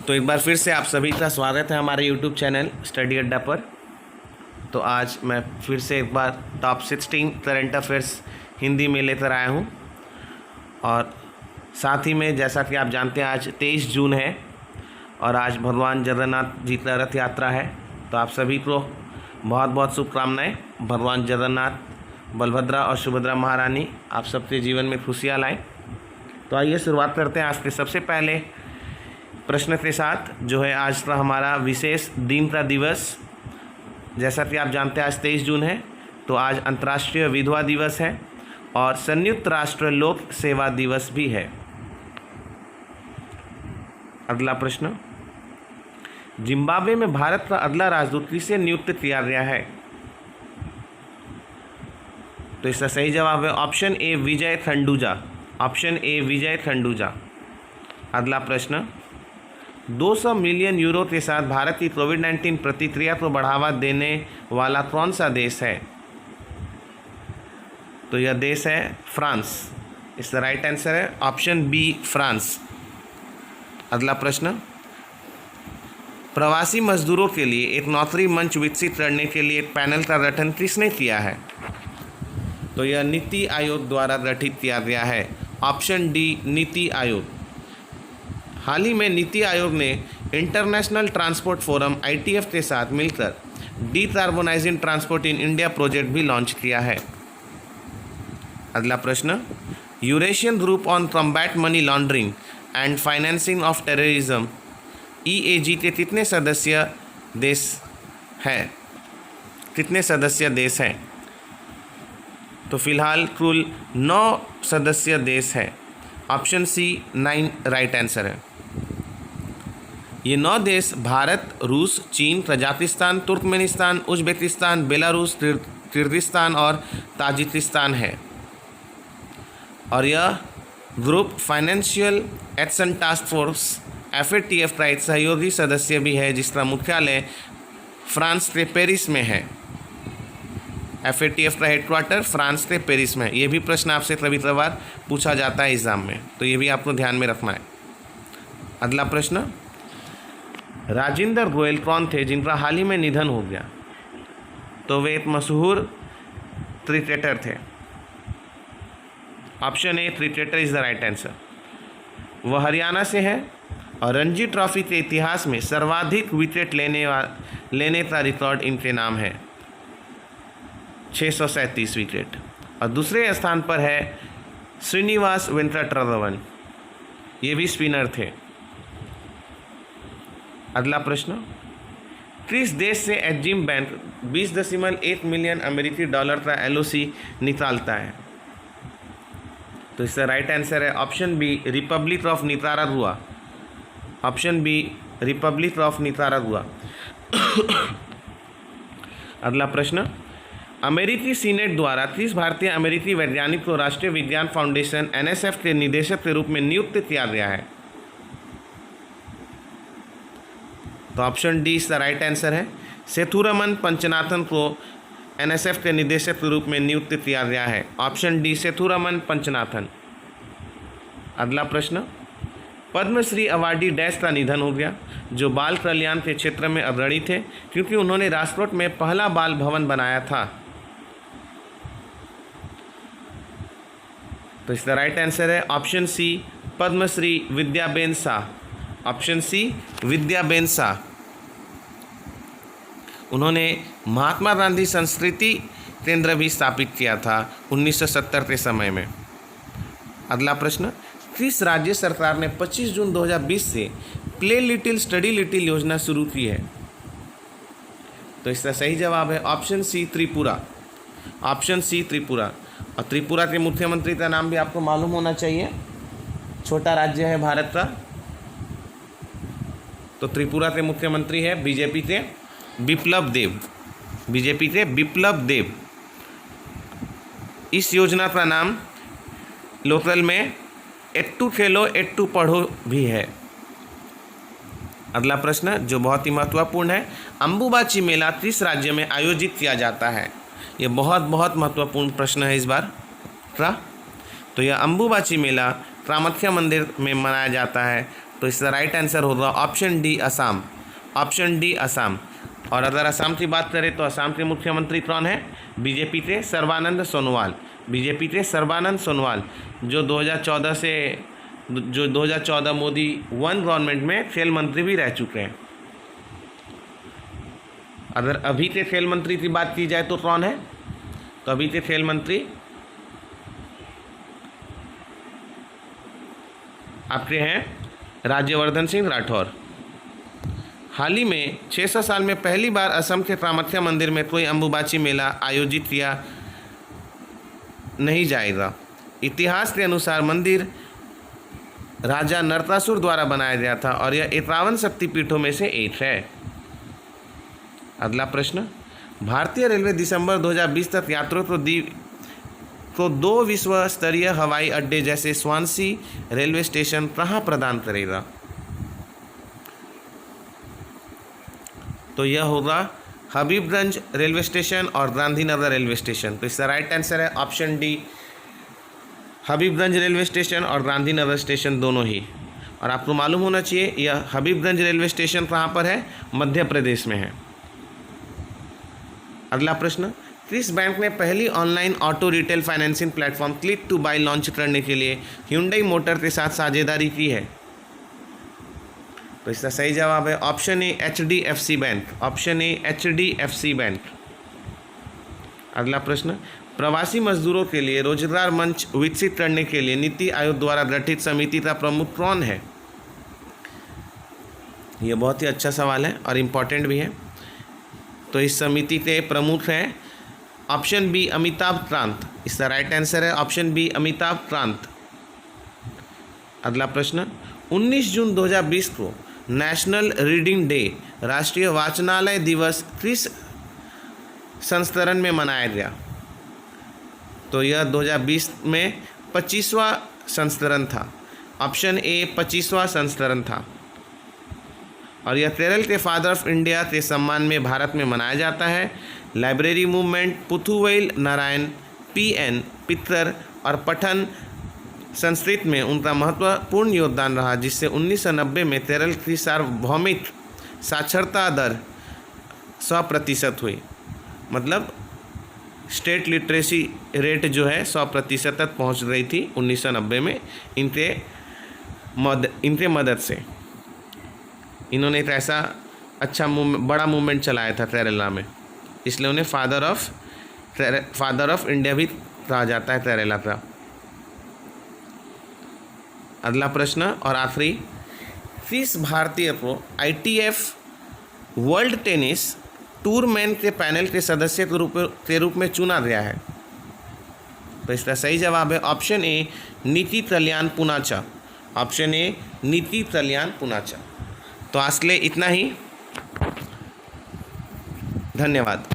तो एक बार फिर से आप सभी का स्वागत है हमारे YouTube चैनल स्टडी अड्डा पर। तो आज मैं फिर से एक बार टॉप 16 करंट अफेयर्स हिंदी में लेकर आया हूँ। और साथ ही में जैसा कि आप जानते हैं आज 23 जून है और आज भगवान जगन्नाथ जी का रथ यात्रा है। तो आप सभी को बहुत बहुत शुभकामनाएं। भगवान जगन्नाथ, बलभद्रा और सुभद्रा महारानी आप सबके जीवन में खुशियाँ लाएँ। तो आइए शुरुआत करते हैं आज के सबसे पहले प्रश्न के साथ, जो है आज का हमारा विशेष दिन का दिवस। जैसा कि आप जानते हैं आज 23 जून है, तो आज अंतर्राष्ट्रीय विधवा दिवस है और संयुक्त राष्ट्र लोक सेवा दिवस भी है। अगला प्रश्न, जिम्बाब्वे में भारत का अगला राजदूत किसे नियुक्त किया गया है? तो इसका सही जवाब है option A Vijay Khanduja. Option A Vijay Khanduja. अगला प्रश्न, 200 मिलियन यूरो के साथ भारत की कोविड-19 प्रतिक्रिया को बढ़ावा देने वाला कौन सा देश है? तो यह देश है फ्रांस। इसका राइट आंसर है ऑप्शन बी फ्रांस। अगला प्रश्न, प्रवासी मजदूरों के लिए एक नौकरी मंच विकसित करने के लिए एक पैनल का गठन किसने किया है? तो यह नीति आयोग द्वारा गठित किया गया है। Option D NITI Aayog. हाल ही में नीति आयोग ने इंटरनेशनल ट्रांसपोर्ट फोरम ITF के साथ मिलकर decarbonising transport in India project भी लॉन्च किया है। अगला प्रश्न, Eurasian group on combat money laundering and financing of terrorism EAG के कितने सदस्य देश हैं? कितने सदस्य देश हैं? तो फिलहाल कुल 9 सदस्य देश हैं। ऑप्शन सी 9 राइट आंसर है। ये 9 देश भारत, रूस, चीन, Kazakhstan, Turkmenistan, Uzbekistan, Belarus, Kyrgyzstan और ताजिकिस्तान है। और यह group financial action task force FATF का एक सहयोगी सदस्य भी है, जिसका मुख्यालय फ्रांस के पेरिस में है। FATF का हेडक्वार्टर फ्रांस के पेरिस में है। ये भी प्रश्न आपसे कभी कभार पूछा जाता है एग्जाम में, तो ये भी आपको ध्यान में रखना है। अगला प्रश्न, राजेंद्र गोयल कौन थे जिनका हाल ही में निधन हो गया? तो वे एक मशहूर क्रिकेटर थे। Option a cricketer is the right answer. वह हरियाणा से है और रणजी ट्रॉफी के इतिहास में सर्वाधिक विकेट लेने का रिकॉर्ड इनके नाम है, 637 विकेट। और दूसरे स्थान पर है श्रीनिवास वेंकटरमन, ये भी स्पिनर थे। अगला प्रश्न, किस देश से एग्जिम बैंक 20.1 मिलियन अमेरिकी डॉलर का LOC निकालता है? तो इसका राइट आंसर है option B Republic of Nicaragua. Option B Republic of Nicaragua. अगला प्रश्न, अमेरिकी सीनेट द्वारा किस भारतीय अमेरिकी वैज्ञानिक को राष्ट्रीय विज्ञान फाउंडेशन NSF के निदेशक के रूप में नियुक्त किया गया है? तो ऑप्शन डी इसका राइट आंसर है सेथुरमन पंचनाथन को NSF के निदेशक के रूप में नियुक्त किया गया है। Option D Sethuraman Panchanathan. अगला प्रश्न, पद्मश्री अवार्डी डैश का निधन हो गया, जो बाल कल्याण के क्षेत्र में अग्रणी थे क्योंकि उन्होंने राजकोट में पहला बाल भवन बनाया था। तो इसका राइट आंसर है option C Padma Shri Vidyaben Shah. Option C Vidyaben Shah. उन्होंने महात्मा गांधी संस्कृति केंद्र भी स्थापित किया था 1970 के समय में। अगला प्रश्न, किस राज्य सरकार ने 25 जून 2020 से प्ले लिटिल स्टडी लिटिल योजना शुरू की है? तो इसका सही जवाब है option C Tripura. Option C Tripura. और त्रिपुरा के मुख्यमंत्री का नाम भी आपको मालूम होना चाहिए, छोटा राज्य है भारत का। तो त्रिपुरा के मुख्यमंत्री है बीजेपी के बिप्लब देव। बीजेपी के बिप्लब देव। इस योजना का नाम लोकल में एट्टू खेलो एट्टू पढ़ो भी है। अगला प्रश्न जो बहुत ही महत्वपूर्ण है, अंबुबाची मेला किस राज्य में आयोजित किया जाता है? ये बहुत महत्वपूर्ण प्रश्न है इस बार का। तो यह अंबुबाची मेला कामाख्या मंदिर में मनाया जाता है तो इसका राइट आंसर होगा option D Assam. Option D Assam. और अगर असम की बात करें तो असम के मुख्यमंत्री कौन है? बीजेपी के सर्बानंद सोनोवाल। बीजेपी के सर्बानंद सोनोवाल जो 2014 मोदी 1 गवर्नमेंट में खेल मंत्री भी रह चुके हैं। अगर अभी के खेल मंत्री की बात की जाए तो कौन है? तो अभी के खेल मंत्री आपके हैं राज्यवर्धन सिंह राठौर। हाल ही में 600 साल में पहली बार असम के कामाख्या मंदिर में कोई अम्बुबाची मेला आयोजित किया नहीं जाएगा। इतिहास के अनुसार मंदिर राजा नरकासुर द्वारा बनाया गया था और यह 51 शक्तिपीठों में से एक है। अगला प्रश्न, भारतीय रेलवे दिसंबर 2020 तक यात्रियों को 2 विश्व स्तरीय हवाई अड्डे जैसे स्वानसी रेलवे स्टेशन कहाँ प्रदान करेगा? तो यह होगा हबीबगंज रेलवे स्टेशन और गांधीनगर रेलवे स्टेशन। तो इसका राइट आंसर है option D, Habibganj railway station और गांधीनगर स्टेशन दोनों ही। और आपको मालूम होना चाहिए यह हबीबगंज रेलवे स्टेशन कहाँ पर है? मध्य प्रदेश में है। अगला प्रश्न, किस बैंक ने पहली online auto retail financing platform click to buy launch करने के लिए hyundai मोटर के साथ साझेदारी की है? तो इसका सही जवाब है option A HDFC bank. Option A HDFC bank. अगला प्रश्न, प्रवासी मजदूरों के लिए रोजगार मंच विकसित करने के लिए नीति आयोग द्वारा गठित समिति का प्रमुख कौन है? ये बहुत ही अच्छा सवाल है और इम्पॉर्टेंट भी है। तो इस समिति के प्रमुख हैं ऑप्शन बी अमिताभ कांत। इसका राइट आंसर है ऑप्शन बी अमिताभ कांत। अगला प्रश्न, 19 जून 2020 को नेशनल रीडिंग डे राष्ट्रीय वाचनालय दिवस किस संस्करण में मनाया गया? तो यह 2020 में 25वां संस्करण था। ऑप्शन ए 25वां संस्करण था और यह केरल के फादर ऑफ इंडिया के सम्मान में भारत में मनाया जाता है। लाइब्रेरी मूवमेंट, पुथुवैल नारायण, PN पित्तर और पठन संस्कृत में उनका महत्वपूर्ण योगदान रहा, जिससे 1990 में केरल की सार्वभौमिक साक्षरता दर 100% हुई। मतलब स्टेट लिटरेसी रेट जो है 100% तक पहुंच गई थी 1990 में इनके मदद से। इन्होंने एक ऐसा अच्छा बड़ा मूवमेंट चलाया था केरला में, इसलिए उन्हें फादर ऑफ इंडिया भी कहा जाता है केरला का। अगला प्रश्न और आखिरी, किस भारतीय को ITF world tennis tour man के पैनल के सदस्य के रूप में चुना गया है? तो इसका सही जवाब है ऑप्शन ए नीति कल्याण पुनाचा। ऑप्शन ए नीति कल्याण पुनाचा। तो आज के लिए इतना ही। धन्यवाद।